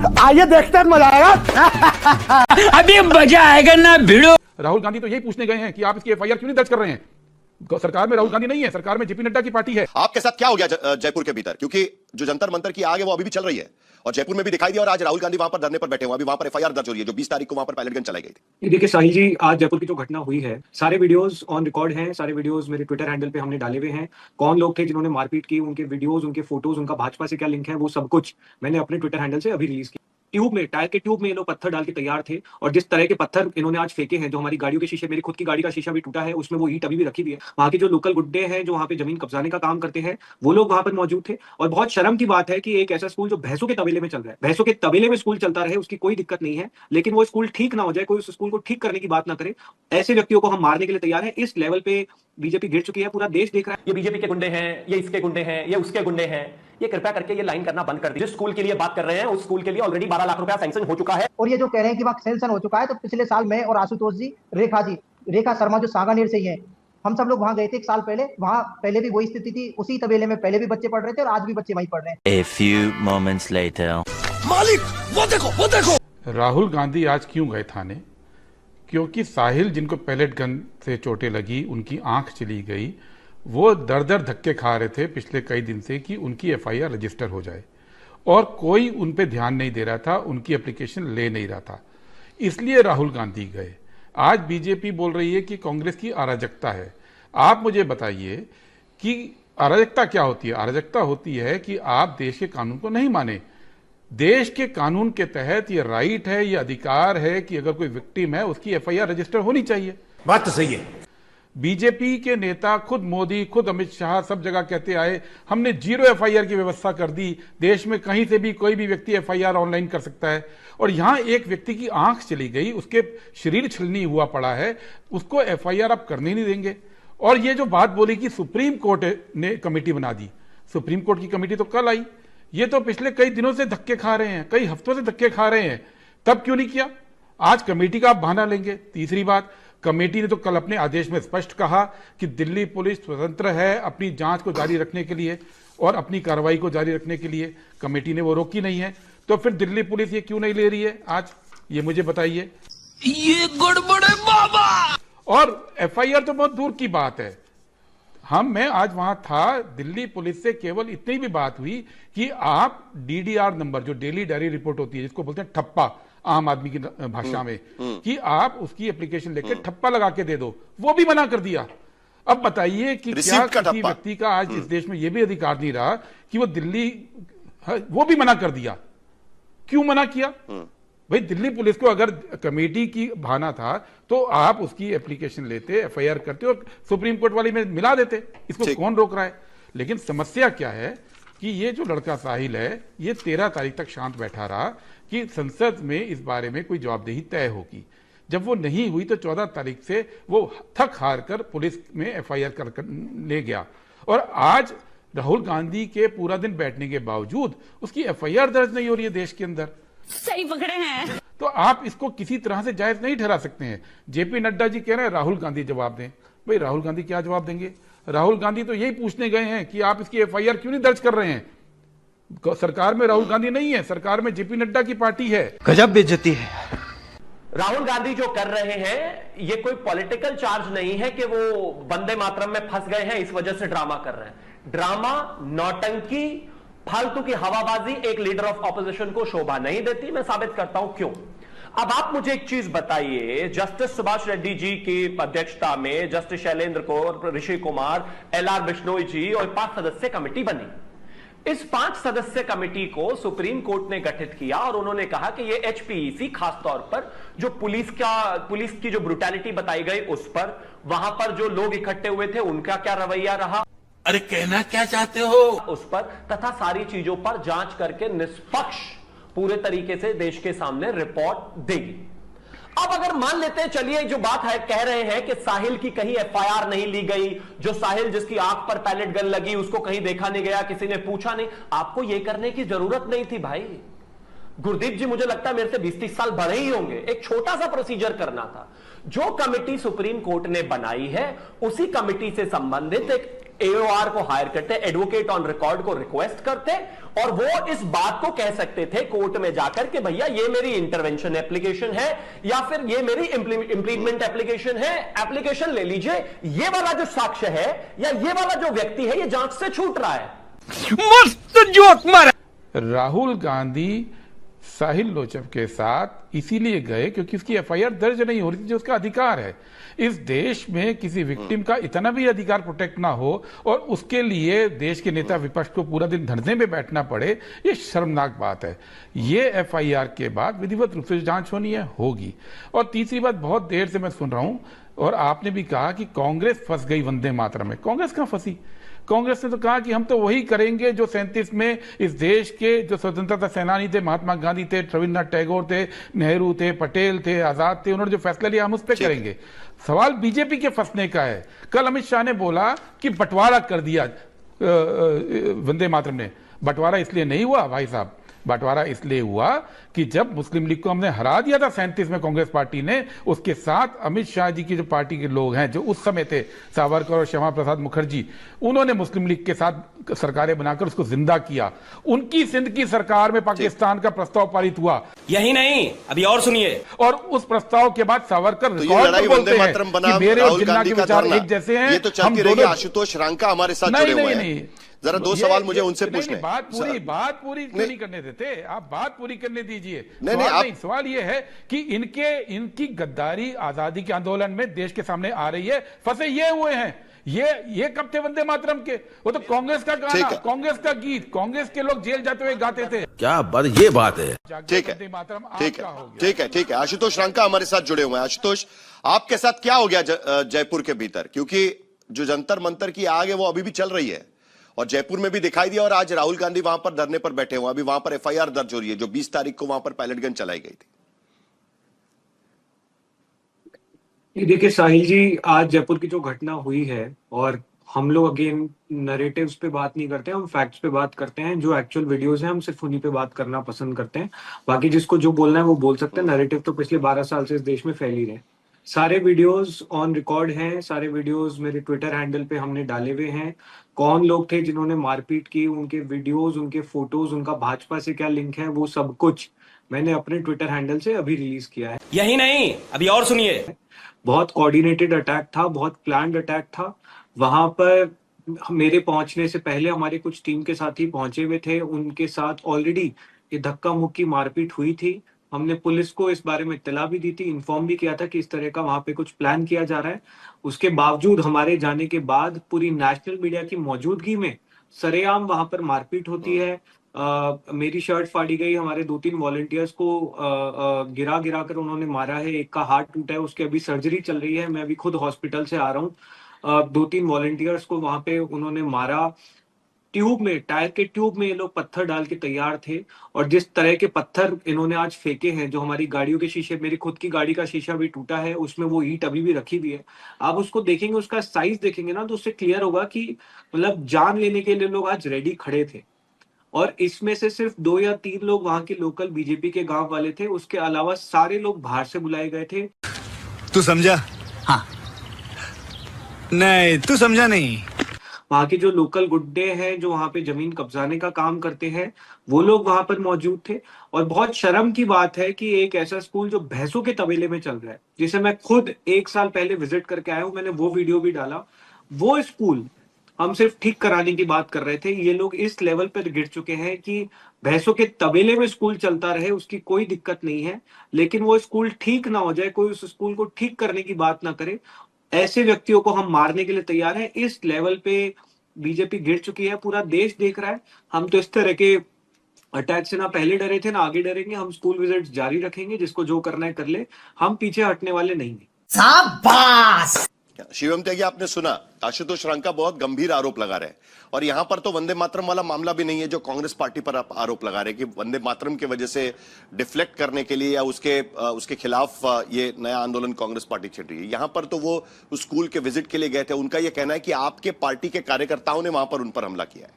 आइए देखते हैं, मजा आएगा। अभी मजा आएगा ना भिड़ो। राहुल गांधी तो यही पूछने गए हैं कि आप इसकी एफआईआर क्यों नहीं दर्ज कर रहे हैं। सरकार में राहुल गांधी नहीं है, सरकार में जेपी नड्डा की पार्टी है। आपके साथ क्या हो गया जयपुर के भीतर, क्योंकि जो जंतर मंतर की आग है वो अभी भी चल रही है और जयपुर में भी दिखाई दिया और आज राहुल गांधी वहां पर धरने पर बैठे हुए, अभी वहां पर एफआईआर दर्ज हो रही है जो 20 तारीख को वहां पर पायलट गन चलाई गई थी। देखिए साहिल जी, आज जयपुर की जो घटना हुई है, सारे वीडियोस ऑन रिकॉर्ड हैं, सारे वीडियोस मेरे ट्विटर हैंडल पे हमने डाले हुए हैं। कौन लोग थे जिन्होंने मारपीट की, उनके वीडियोस, उनके फोटोज, उनका भाजपा से क्या लिंक है, वो सब कुछ मैंने अपने ट्विटर हैंडल से अभी रिलीज किया। ट्यूब में, टायर के ट्यूब में ये लोग पत्थर डाल के तैयार थे और जिस तरह के पत्थर इन्होंने आज फेंके हैं, जो हमारी गाड़ियों के शीशे, मेरी खुद की गाड़ी का शीशा भी टूटा है, उसमें वो ईंट अभी भी रखी हुई है। वहां के जो लोकल गुड्डे हैं जो वहां पे जमीन कब्जाने का काम करते हैं, वो लोग वहां पर मौजूद थे। और बहुत शर्म की बात है कि एक ऐसा स्कूल जो भैंसों के तबेले में चल रहा है, भैंसों के तबेले में स्कूल चलता रहे, उसकी कोई दिक्कत नहीं है, लेकिन वो स्कूल ठीक ना हो जाए, कोई उस स्कूल को ठीक करने की बात ना करे, ऐसे व्यक्तियों को हम मारने के लिए तैयार है। इस लेवल पे बीजेपी गिर चुकी है, पूरा देश देख रहा है। ये बीजेपी के गुंडे हैं, ये इसके गुंडे हैं, ये उसके गुंडे हैं। ये कृपया करके ये लाइन करना बंद कर दीजिए। जिस स्कूल के लिए बात कर रहे हैं उस स्कूल के लिए ऑलरेडी 12 लाख रुपया सैंक्शन हो चुका है। और ये जो कह रहे हैं कि वहाँ सैंक्शन हो चुका है, तो पिछले साल मैं और आशुतोष जी, रेखा शर्मा जो सांगानेर से ही है, हम सब लोग वहां गए थे 1 साल पहले। वहां पहले भी वही स्थिति थी, उसी तबेले में पहले भी बच्चे पढ़ रहे थे और आज भी बच्चे वहीं पढ़ रहे हैं। A few moments later. मालिक वो देखो। राहुल गांधी आज क्यों गए थाने? क्योंकि साहिल, जिनको पैलेट गन से चोटें लगी, उनकी आंख चली गई, वो दर दर धक्के खा रहे थे पिछले कई दिन से कि उनकी एफआईआर रजिस्टर हो जाए और कोई उन पे ध्यान नहीं दे रहा था, उनकी एप्लीकेशन ले नहीं रहा था, इसलिए राहुल गांधी गए। आज बीजेपी बोल रही है कि कांग्रेस की अराजकता है। आप मुझे बताइए कि अराजकता क्या होती है? अराजकता होती है कि आप देश के कानून को नहीं माने। देश के कानून के तहत ये राइट है, ये अधिकार है कि अगर कोई विक्टिम है उसकी एफआईआर रजिस्टर होनी चाहिए। बात तो सही है। बीजेपी के नेता, खुद मोदी, खुद अमित शाह सब जगह कहते आए हमने 0 एफआईआर की व्यवस्था कर दी, देश में कहीं से भी कोई भी व्यक्ति एफआईआर ऑनलाइन कर सकता है। और यहां एक व्यक्ति की आंख चली गई, उसके शरीर छलनी हुआ पड़ा है, उसको एफआईआर आप करने नहीं देंगे। और ये जो बात बोली कि सुप्रीम कोर्ट ने कमेटी बना दी, सुप्रीम कोर्ट की कमेटी तो कल आई, ये तो पिछले कई दिनों से धक्के खा रहे हैं, कई हफ्तों से धक्के खा रहे हैं, तब क्यों नहीं किया? आज कमेटी का आप बहाना लेंगे। तीसरी बात, कमेटी ने तो कल अपने आदेश में स्पष्ट कहा कि दिल्ली पुलिस स्वतंत्र है अपनी जांच को जारी रखने के लिए और अपनी कार्रवाई को जारी रखने के लिए। कमेटी ने वो रोकी नहीं है, तो फिर दिल्ली पुलिस ये क्यों नहीं ले रही है आज, ये मुझे बताइए। ये गड़बड़ है बाबा। और एफआईआर तो बहुत दूर की बात है। मैं आज वहां था, दिल्ली पुलिस से केवल इतनी भी बात हुई कि आप डीडीआर नंबर, जो डेली डायरी रिपोर्ट होती है, जिसको बोलते हैं ठप्पा आम आदमी की भाषा में, कि आप उसकी एप्लीकेशन लेके ठप्पा लगा के दे दो, वो भी मना कर दिया। अब बताइए कि क्या किसी व्यक्ति का आज इस देश में यह भी अधिकार नहीं रहा कि वो दिल्ली, वो भी मना कर दिया। क्यों मना किया भाई? दिल्ली पुलिस को अगर कमेटी की बहाना था तो आप उसकी एप्लीकेशन लेते, एफआईआर करते और सुप्रीम कोर्ट वाली में मिला देते। इसको कौन रोक रहा है? लेकिन समस्या क्या है कि ये जो लड़का साहिल है, ये 13 तारीख तक शांत बैठा रहा कि संसद में इस बारे में कोई जवाबदेही तय होगी। जब वो नहीं हुई तो 14 तारीख से वो थक हार कर पुलिस में एफआईआर कर ले गया और आज राहुल गांधी के पूरा दिन बैठने के बावजूद उसकी एफआईआर दर्ज नहीं हो रही है देश के अंदर। सही पकड़े हैं। तो आप इसको किसी तरह से जायज नहीं ठहरा सकते हैं। जेपी नड्डा जी कह रहे हैं राहुल गांधी जवाब दें। भाई राहुल गांधी क्या जवाब देंगे? राहुल गांधी तो यही पूछने गए हैं कि आप इसकी एफआईआर क्यों नहीं दर्ज कर रहे हैं। सरकार में राहुल गांधी नहीं है, सरकार में जेपी नड्डा की पार्टी है। गजब बेइज्जती है। राहुल गांधी जो कर रहे हैं ये कोई पॉलिटिकल चार्ज नहीं है कि वो वंदे मातरम में फंस गए हैं इस वजह से ड्रामा कर रहे हैं। ड्रामा, नौटंकी, फालतू की हवाबाजी एक लीडर ऑफ ऑपोजिशन को शोभा नहीं देती। मैं साबित करता हूं क्यों। अब आप मुझे एक चीज बताइए, जस्टिस सुभाष रेड्डी जी की अध्यक्षता में जस्टिस शैलेंद्र कौर, ऋषि कुमार, एलआर बिश्नोई जी और 5 सदस्य कमेटी बनी। इस 5 सदस्य कमेटी को सुप्रीम कोर्ट ने गठित किया और उन्होंने कहा कि ये एचपीईसी खासतौर पर जो पुलिस की जो ब्रुटैलिटी बताई गई उस पर, वहां पर जो लोग इकट्ठे हुए थे उनका क्या रवैया रहा, अरे कहना क्या चाहते हो, उस पर तथा सारी चीजों पर जांच करके निष्पक्ष पूरे तरीके से देश के सामने रिपोर्ट देगी। अब अगर मान लेते हैं, चलिए जो बात है कह रहे हैं कि साहिल की कहीं एफआईआर नहीं ली गई, जो साहिल जिसकी आंख पर पैलेट गन लगी उसको कहीं देखा नहीं गया, किसी ने पूछा नहीं, आपको यह करने की जरूरत नहीं थी भाई। गुरदीप जी मुझे लगता है मेरे से 20-30 साल बड़े ही होंगे, एक छोटा सा प्रोसीजर करना था। जो कमेटी सुप्रीम कोर्ट ने बनाई है उसी कमेटी से संबंधित एओआर को हायर करते, एडवोकेट ऑन रिकॉर्ड को रिक्वेस्ट करते, और वो इस बात को कह सकते थे कोर्ट में जाकर कि भैया ये मेरी इंटरवेंशन एप्लीकेशन है या फिर ये मेरी इंप्लीमेंट एप्लीकेशन है, एप्लीकेशन ले लीजिए, ये वाला जो साक्ष्य है या ये वाला जो व्यक्ति है ये जांच से छूट रहा है। मस्त जोक मारा। राहुल गांधी साहिल लोचब के साथ इसीलिए गए क्योंकि उसकी एफआईआर दर्ज नहीं हो रही थी, जो उसका अधिकार है। इस देश में किसी विक्टिम का इतना भी अधिकार प्रोटेक्ट ना हो और उसके लिए देश के नेता विपक्ष को पूरा दिन धरने में बैठना पड़े, ये शर्मनाक बात है। ये एफआईआर के बाद विधिवत रूप से जांच होनी है, होगी। और तीसरी बात, बहुत देर से मैं सुन रहा हूं और आपने भी कहा कि कांग्रेस फंस गई वंदे मातरम में। कांग्रेस कहां फंसी? कांग्रेस ने तो कहा कि हम तो वही करेंगे जो 37 में इस देश के जो स्वतंत्रता सेनानी थे, महात्मा गांधी थे, रविन्द्रनाथ टैगोर थे, नेहरू थे, पटेल थे, आजाद थे, उन्होंने जो फैसला लिया हम उस पर करेंगे। सवाल बीजेपी के फंसने का है। कल अमित शाह ने बोला कि बंटवारा कर दिया वंदे मातरम ने। बंटवारा इसलिए नहीं हुआ भाई साहब, बंटवारा इसलिए हुआ कि जब मुस्लिम लीग को हमने हरा दिया था 37 में कांग्रेस पार्टी ने, उसके साथ अमित शाह जी की जो पार्टी के लोग हैं जो उस समय थे, सावरकर और श्यामा प्रसाद मुखर्जी, उन्होंने मुस्लिम लीग के साथ सरकारें बनाकर उसको जिंदा किया। उनकी सिंध की सरकार में पाकिस्तान का प्रस्ताव पारित हुआ। यही नहीं, अभी और सुनिए। और उस प्रस्ताव के बाद सावरकर तो ये लड़ाई वंदे मातरम बनाम राहुल गांधी का धरना, एक जैसे हैं। ये तो चलती रही। आशुतोष रांका हमारे साथ जुड़े हुए हैं। जरा दो सवाल मुझे उनसे पूछने। बात पूरी क्यों नहीं करने देते आप? बात पूरी करने दीजिए। नहीं, सवाल ये है कि इनकी गद्दारी आजादी के आंदोलन में देश के सामने आ रही है, फंसे ये हुए हैं। ये कब थे वंदे मातरम के? वो तो कांग्रेस का गाना, कांग्रेस का गीत, कांग्रेस के लोग जेल जाते हुए गाते थे। क्या बात, ये बात है। ठीक है, ठीक है। आशुतोष रांका हमारे साथ जुड़े हुए हैं। आशुतोष, आपके साथ क्या हो गया जयपुर के भीतर? क्योंकि जो जंतर मंतर की आग है वो अभी भी चल रही है और जयपुर में भी दिखाई दिया, और आज राहुल गांधी वहां पर धरने पर बैठे हुए। अभी वहां पर एफआईआर दर्ज हो रही है जो 20 तारीख को वहां पर पैलेट गन चलाई गई थी। देखिए साहिल जी, आज जयपुर की जो घटना हुई है, और हम लोग अगेन नरेटिव्स पे बात नहीं करते हैं, हम फैक्ट्स पे बात करते हैं। जो एक्चुअल वीडियोस हैं हम सिर्फ उन्हीं पे बात करना पसंद करते हैं। बाकी जिसको जो बोलना है वो बोल सकते हैं। नरेटिव तो पिछले 12 साल से इस देश में फैल ही रहे। सारे वीडियोस ऑन रिकॉर्ड हैं, सारे वीडियोस मेरे ट्विटर हैंडल पे हमने डाले हुए हैं। कौन लोग थे जिन्होंने मारपीट की, उनके वीडियोस, उनके फोटोज, उनका भाजपा से क्या लिंक है, वो सब कुछ मैंने अपने ट्विटर हैंडल से अभी रिलीज किया है। यही नहीं, अभी और सुनिए। बहुत कोऑर्डिनेटेड अटैक था, बहुत प्लान्ड अटैक था। वहां पर मेरे पहुंचने से पहले हमारे कुछ टीम के साथी पहुंचे हुए थे, उनके साथ ऑलरेडी ये धक्का मुक्की मारपीट हुई थी। हमने पुलिस को इस बारे में इत्तला भी दी थी, इन्फॉर्म भी किया था कि इस तरह का वहां पे कुछ प्लान किया जा रहा है। उसके बावजूद हमारे जाने के बाद पूरी नेशनल मीडिया की मौजूदगी में सरेआम वहां पर मारपीट होती है। मेरी शर्ट फाड़ी गई, हमारे 2-3 वॉलंटियर्स को गिरा कर उन्होंने मारा है। एक का हाथ टूटा है, उसकी अभी सर्जरी चल रही है। मैं अभी खुद हॉस्पिटल से आ रहा हूँ। 2-3 वॉलंटियर्स को वहां पे उन्होंने मारा। ट्यूब में, टायर के ट्यूब में ये लोग पत्थर डाल के तैयार थे, और जिस तरह के पत्थर इन्होंने आज फेंके हैं, जो हमारी गाड़ियों के शीशे, मेरी खुद की गाड़ी का शीशा भी टूटा है, उसमें वो ईंट अभी भी रखी हुई है। आप उसको देखेंगे, उसका साइज देखेंगे ना, तो उससे क्लियर होगा कि मतलब जान लेने के लिए लोग आज रेडी खड़े थे। और इसमें से सिर्फ 2 या 3 लोग वहां के लोकल बीजेपी के गांव वाले थे, उसके अलावा सारे लोग बाहर से बुलाए गए थे। तू समझा? हाँ। नहीं, तू समझा नहीं। वहां के जो लोकल गुड्डे हैं, जो वहां पे जमीन कब्जाने का काम करते हैं, वो लोग वहां पर मौजूद थे। और बहुत शर्म की बात है कि एक ऐसा स्कूल जो भैंसों के तबेले में चल रहा है, जिसे मैं खुद 1 साल पहले विजिट करके आया हूं, मैंने वो वीडियो भी डाला। वो स्कूल हम सिर्फ ठीक कराने की बात कर रहे थे। ये लोग इस लेवल पर गिर चुके हैं कि भैंसों के तबेले में स्कूल चलता रहे, उसकी कोई दिक्कत नहीं है, लेकिन वो स्कूल ठीक ना हो जाए, कोई उस स्कूल को ठीक करने की बात ना करे, ऐसे व्यक्तियों को हम मारने के लिए तैयार हैं। इस लेवल पे बीजेपी गिर चुकी है, पूरा देश देख रहा है। हम तो इस तरह के अटैक से ना पहले डरे थे, ना आगे डरेंगे। हम स्कूल विजिट्स जारी रखेंगे, जिसको जो करना है कर ले, हम पीछे हटने वाले नहीं हैं। शाबाश। शिवम त्यागी, आपने सुना आशुतोष रांका बहुत गंभीर आरोप लगा रहे हैं, और यहां पर तो वंदे मातरम वाला मामला भी नहीं है जो कांग्रेस पार्टी पर आप आरोप लगा रहे हैं कि वंदे मातरम की वजह से डिफ्लेक्ट करने के लिए या उसके खिलाफ ये नया आंदोलन कांग्रेस पार्टी छेड़ रही है। यहां पर तो वो उस स्कूल के विजिट के लिए गए थे। उनका यह कहना है कि आपके पार्टी के कार्यकर्ताओं ने वहां पर उन पर हमला किया है,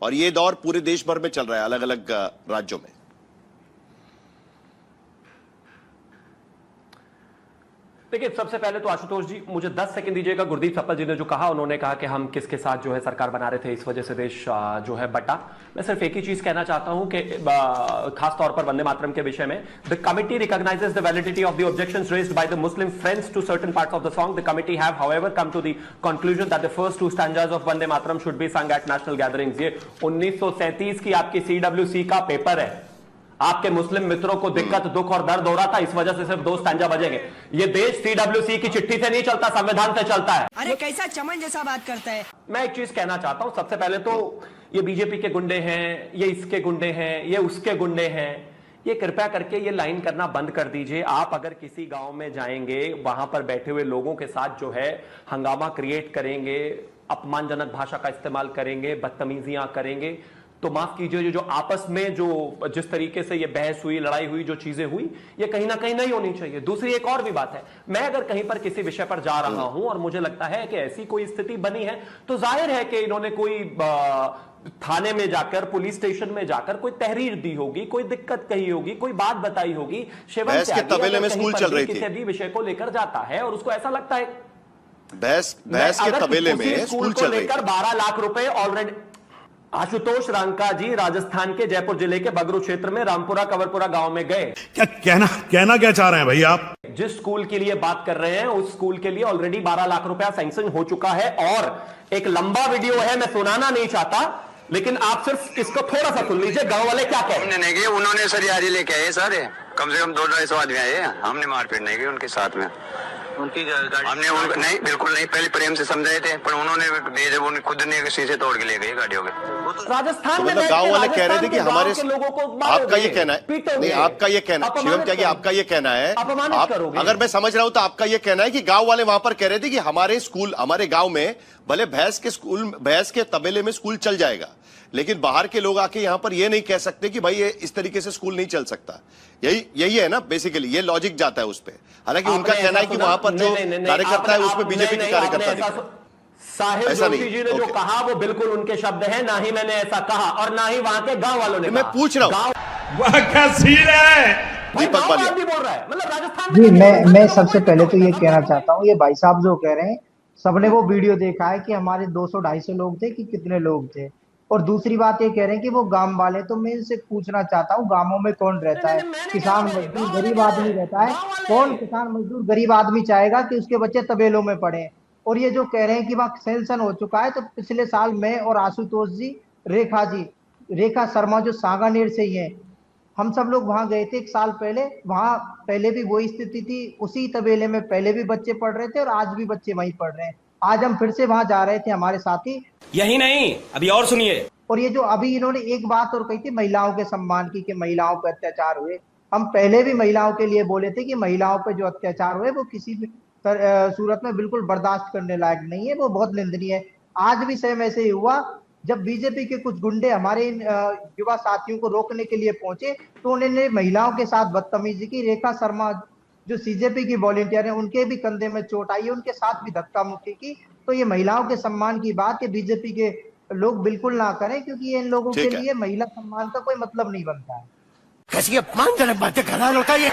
और ये दौर पूरे देश भर में चल रहा है, अलग अलग राज्यों में। देखिए, सबसे पहले तो आशुतोष जी मुझे 10 सेकंड दीजिएगा। गुरदीप सप्पल जी ने जो कहा, उन्होंने कहा कि हम किसके साथ जो है सरकार बना रहे थे, इस वजह से देश जो है बटा। मैं सिर्फ एक ही चीज कहना चाहता हूं कि खास तौर पर वंदे मातरम के विषय में, the committee recognises the validity of the objections raised by the Muslim friends to certain parts of the song. The committee have however come to the conclusion that the first 2 stanzas of Vande Mataram should be sung at national gatherings. ये 1937 की आपकी CWC का paper है। आपके मुस्लिम मित्रों को दिक्कत, दुख और दर्द हो रहा था, इस वजह से सिर्फ 2 स्टैंजा बजेंगे। ये देश CWC की चिट्ठी से नहीं चलता, संविधान से चलता है। अरे कैसा चमन जैसा बात करता है। मैं एक चीज कहना चाहता हूं, सबसे पहले तो ये बीजेपी के गुंडे हैं, ये इसके गुंडे हैं, ये उसके गुंडे हैं, ये कृपया करके ये लाइन करना बंद कर दीजिए। आप अगर किसी गांव में जाएंगे, वहां पर बैठे हुए लोगों के साथ जो है हंगामा क्रिएट करेंगे, अपमानजनक भाषा का इस्तेमाल करेंगे, बदतमीजियां करेंगे, तो माफ कीजिए, जो आपस में जो जिस तरीके से ये बहस हुई, लड़ाई हुई, जो चीजें हुई, ये कहीं ना कहीं नहीं होनी चाहिए। दूसरी एक और भी बात है, मैं अगर कहीं पर किसी विषय पर जा रहा हूं और मुझे लगता है कि ऐसी कोई स्थिति बनी है, तो जाहिर है कि इन्होंने कोई थाने में जाकर, पुलिस स्टेशन में जाकर कोई तहरीर दी होगी, कोई दिक्कत कही होगी, कोई बात बताई होगी। बहस के तबेले में स्कूल चल रही थी, किसी भी विषय को लेकर जाता है और उसको ऐसा लगता है बहस के तबेले में स्कूल चल रही थी। 12 लाख रुपए ऑलरेडी। आशुतोष रंका जी राजस्थान के जयपुर जिले के बगरू क्षेत्र में रामपुरा कंवरपुरा गांव में गए। क्या कहना क्या चाह रहे हैं भाई आप? जिस स्कूल के लिए बात कर रहे हैं, उस स्कूल के लिए ऑलरेडी 12 लाख रुपया सैंक्शन हो चुका है और एक लंबा वीडियो है, मैं सुनाना नहीं चाहता, लेकिन आप सिर्फ इसको थोड़ा सा सुन लीजिए। गांव वाले क्या कह रहे हैं। उन्होंने सरियारी लेके आए सारे, कम से कम 200-250 आदमी आए, हमने मारपीट नहीं की उनके साथ में। उनकी गाड़ी हमने नहीं, बिल्कुल नहीं, पहले प्रेम से समझाए थे, पर उन्होंने खुद ने शीशे तोड़ के ले गए गाड़ियों के। राजस्थान में गांव वाले कह रहे थे कि हमारे लोगों को आपका ये कहना है, नहीं आपका ये कहना, शिवम क्या आपका ये कहना है, अगर मैं समझ रहा हूं तो आपका ये कहना है कि गांव वाले वहां पर कह रहे थे कि हमारे स्कूल, हमारे गांव में भले भैंस के तबेले में स्कूल चल जाएगा, लेकिन बाहर के लोग आके यहां पर ये नहीं कह सकते कि भाई ये इस तरीके से स्कूल नहीं चल सकता। यही है ना बेसिकली, ये लॉजिक जाता है उस पे। हालांकि उनका कहना है कि वहां पर जो कार्यकर्ता है उसमें बीजेपी के कार्यकर्ता। साहिब जोशी जी ने जो कहा वो बिल्कुल उनके शब्द हैं, ना ही मैंने ऐसा कहा और ना ही वहां के गांव वालों ने। मैं पूछ रहा हूं वह क्या सीन है? दीपक बालिया बोल रहा है, मतलब राजस्थान जी मैं सबसे पहले तो ये कहना चाहता हूँ, ये भाई साहब जो कह रहे हैं, सबने वो वीडियो देखा है कि हमारे 200-250 लोग थे कि कितने लोग थे। और दूसरी बात ये कह रहे हैं कि वो गांव वाले, तो मैं इनसे पूछना चाहता हूँ, गांवों में कौन रहता है? किसान मजदूर गरीब आदमी रहता है। कौन किसान मजदूर गरीब आदमी चाहेगा कि उसके बच्चे तबेलों में पढ़े? और ये जो कह रहे हैं कि वहाँ सैंक्शन हो चुका है, तो पिछले साल मैं और आशुतोष जी, रेखा शर्मा जो सांगानेर से ही है, हम सब लोग वहां गए थे 1 साल पहले। वहां पहले भी वही स्थिति थी, उसी तबेले में पहले भी बच्चे पढ़ रहे थे और आज भी बच्चे वहीं पढ़ रहे हैं। आज हम फिर से वहां जा रहे थे, हमारे साथी। यही नहीं, अभी और सुनिए। और ये जो अभी इन्होंने एक बात और कही थी महिलाओं के सम्मान की, कि महिलाओं पर अत्याचार हुए। हम पहले भी महिलाओं के लिए बोले थे कि महिलाओं पर जो अत्याचार हुए वो किसी भी सूरत में बिल्कुल बर्दाश्त करने लायक नहीं है, वो बहुत निंदनीय है। आज भी सेम ऐसे ही हुआ, जब बीजेपी के कुछ गुंडे हमारे युवा साथियों को रोकने के लिए पहुंचे, तो उन्होंने महिलाओं के साथ बदतमीजी की। रेखा शर्मा जो सीजेपी की वॉलंटियर है, उनके भी कंधे में चोट आई है, उनके साथ भी धक्का मुक्की की। तो ये महिलाओं के सम्मान की बात है, बीजेपी के लोग बिल्कुल ना करें, क्योंकि इन लोगों के लिए महिला सम्मान का कोई मतलब नहीं बनता है। कैसी अपमानजनक बातें कर रहा है लड़का ये।